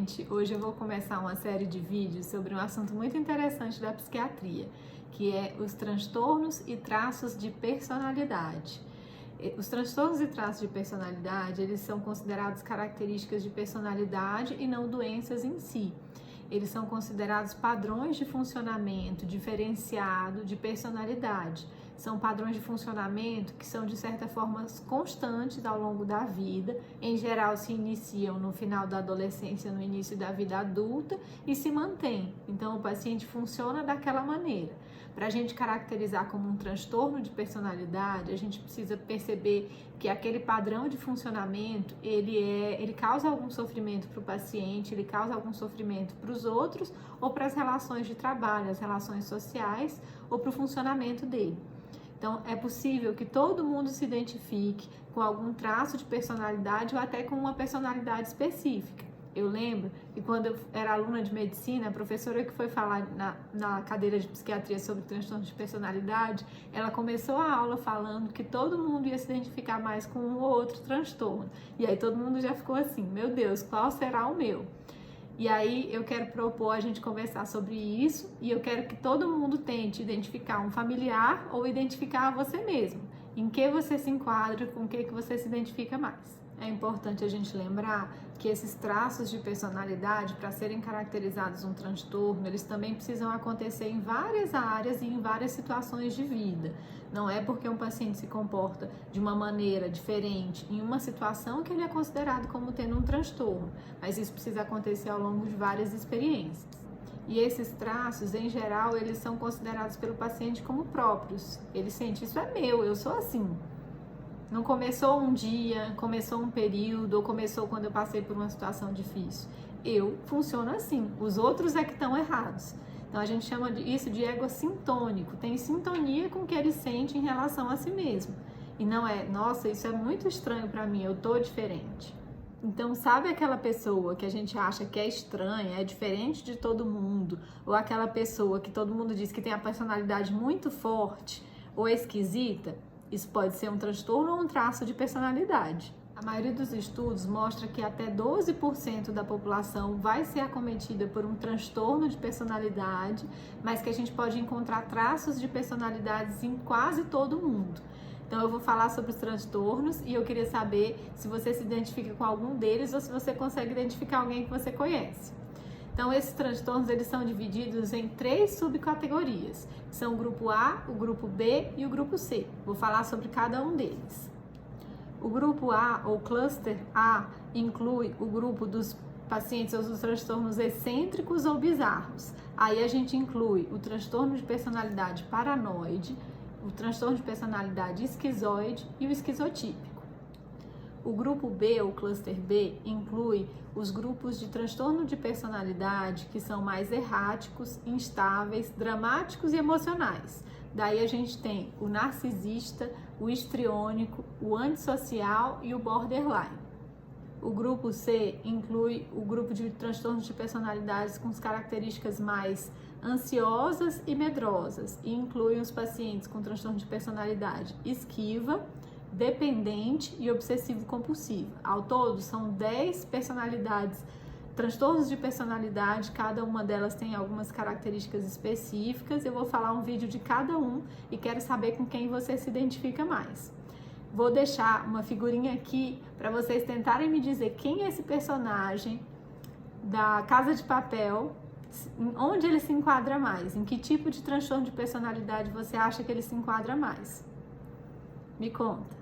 gente, hoje eu vou começar uma série de vídeos sobre um assunto muito interessante da psiquiatria, que é os transtornos e traços de personalidade. Os transtornos e traços de personalidade, eles são considerados características de personalidade e não doenças em si. Eles são considerados padrões de funcionamento diferenciado de personalidade. São padrões de funcionamento que são, de certa forma, constantes ao longo da vida. Em geral, se iniciam no final da adolescência, no início da vida adulta e se mantêm. Então, o paciente funciona daquela maneira. Para a gente caracterizar como um transtorno de personalidade, a gente precisa perceber que aquele padrão de funcionamento, ele causa algum sofrimento para o paciente, ele causa algum sofrimento para os outros ou para as relações de trabalho, as relações sociais ou para o funcionamento dele. Então, é possível que todo mundo se identifique com algum traço de personalidade ou até com uma personalidade específica. Eu lembro que quando eu era aluna de medicina, a professora que foi falar na cadeira de psiquiatria sobre transtorno de personalidade, ela começou a aula falando que todo mundo ia se identificar mais com um ou outro transtorno. E aí todo mundo já ficou assim, meu Deus, qual será o meu? E aí eu quero propor a gente conversar sobre isso e eu quero que todo mundo tente identificar um familiar ou identificar você mesmo. Em que você se enquadra, com o que você se identifica mais. É importante a gente lembrar que esses traços de personalidade, para serem caracterizados um transtorno, eles também precisam acontecer em várias áreas e em várias situações de vida. Não é porque um paciente se comporta de uma maneira diferente em uma situação que ele é considerado como tendo um transtorno, mas isso precisa acontecer ao longo de várias experiências. E esses traços, em geral, eles são considerados pelo paciente como próprios. Ele sente, isso é meu, eu sou assim. Não começou um dia, começou um período, ou começou quando eu passei por uma situação difícil. Eu funciono assim, os outros é que estão errados. Então a gente chama isso de ego sintônico, tem sintonia com o que ele sente em relação a si mesmo. E não é, nossa, isso é muito estranho para mim, eu tô diferente. Então, sabe aquela pessoa que a gente acha que é estranha, é diferente de todo mundo, ou aquela pessoa que todo mundo diz que tem a personalidade muito forte ou é esquisita? Isso pode ser um transtorno ou um traço de personalidade. A maioria dos estudos mostra que até 12% da população vai ser acometida por um transtorno de personalidade, mas que a gente pode encontrar traços de personalidades em quase todo mundo. Então eu vou falar sobre os transtornos e eu queria saber se você se identifica com algum deles ou se você consegue identificar alguém que você conhece. Então, esses transtornos, eles são divididos em 3 subcategorias. São o grupo A, o grupo B e o grupo C. Vou falar sobre cada um deles. O grupo A, ou cluster A, inclui o grupo dos pacientes ou dos transtornos excêntricos ou bizarros. Aí a gente inclui o transtorno de personalidade paranoide, o transtorno de personalidade esquizoide e o esquizotípico. O grupo B, ou cluster B, inclui os grupos de transtorno de personalidade que são mais erráticos, instáveis, dramáticos e emocionais. Daí a gente tem o narcisista, o histriônico, o antissocial e o borderline. O grupo C inclui o grupo de transtornos de personalidades com as características mais ansiosas e medrosas e inclui os pacientes com transtorno de personalidade esquiva, dependente e obsessivo-compulsivo. Ao todo, são 10 personalidades, transtornos de personalidade, cada uma delas tem algumas características específicas. Eu vou falar um vídeo de cada um e quero saber com quem você se identifica mais. Vou deixar uma figurinha aqui para vocês tentarem me dizer quem é esse personagem da Casa de Papel, onde ele se enquadra mais, em que tipo de transtorno de personalidade você acha que ele se enquadra mais. Me conta.